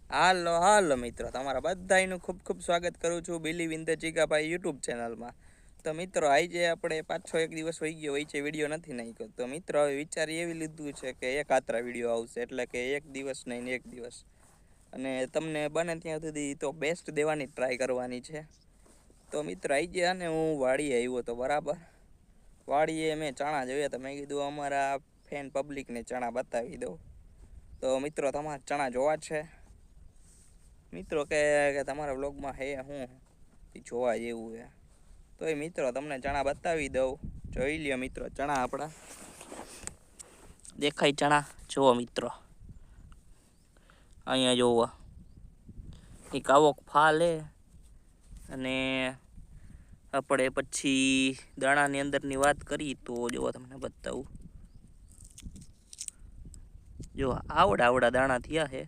હાલો હાલો મિત્રો, તમારા બધાનું ખૂબ ખૂબ સ્વાગત કરું છું બિલીવ ઇન ધ જીગાભાઈ યુટ્યુબ ચેનલમાં. તો મિત્રો આજે આપણે પાછો એક દિવસ હોઈ ગયો હોય છે, વિડીયો નથી નાખ્યો. તો મિત્રો હવે વિચારી એવી લીધું છે કે એક આત્રા વિડીયો આવશે, એટલે કે એક દિવસ નહીં એક દિવસ, અને તમને બને ત્યાં સુધી તો બેસ્ટ દેવાની ટ્રાય કરવાની છે. તો મિત્રો આજે અને હું વાડીએ આવ્યો હતો, બરાબર. વાડીએ મેં ચણા જોયા તો મેં કીધું અમારા ફેન પબ્લિકને ચણા બતાવી દઉં. તો મિત્રો તમારે ચણા જોવા છે મિત્રો કે તમારા વ્લોગમાં હે હું જોવા જેવું છે, તો એ મિત્રો તમને ચણા બતાવી દઉં. જોઈ લ્યો મિત્રો, ચણા આપણા દેખાય. ચણા જુઓ મિત્રો, અહીંયા જોવો એક આવો ફાલ હે, અને આપણે પછી દાણાની અંદરની વાત કરી તો જો તમને બતાવું. જો આવડા દાણા થયા છે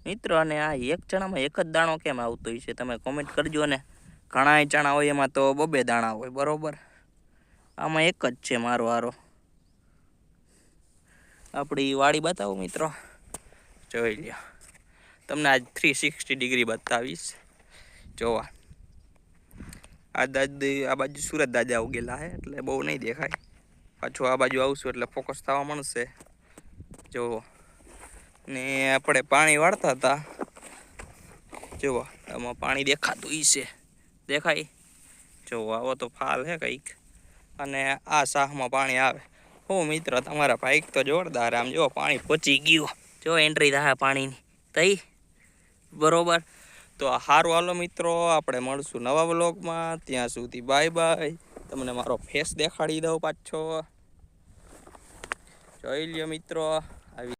મિત્રો. અને આ એક ચણામાં એક જ દાણો કેમ આવતો હોય છે તમે કોમેન્ટ કરજો ને. ઘણા ચણા હોય એમાં તો બબે દાણા હોય, બરોબર. આમાં એક જ છે મારો હારો. આપણી વાડી બતાવો મિત્રો, જોઈ લ્યો. તમને આજ 360 ડિગ્રી બતાવીશ. જોવા આ બાજુ સુરત દાદા ઉગેલા છે, એટલે બહુ નહીં દેખાય. પાછું આ બાજુ આવશું એટલે ફોકસ થવા મળશે. જુઓ, ને આપણે પાણી વાળતા હતા. જુઓ આમાં પાણી દેખાતું છે, દેખાય. જુઓ આવો તો ફાલ છે કંઈક, અને આ શાહમાં પાણી આવે. હું મિત્રો તમારા ભાઈ તો જોરદાર. આમ જો પાણી પહોંચી ગયું, જો એન્ટ્રી થાય પાણીની થઈ, બરોબર. તો સારું હાલો મિત્રો, આપણે મળશું નવા વ્લોગમાં. ત્યાં સુધી બાય બાય. તમને મારો ફેસ દેખાડી દઉં પાછો, જોઈ લ્યો મિત્રો.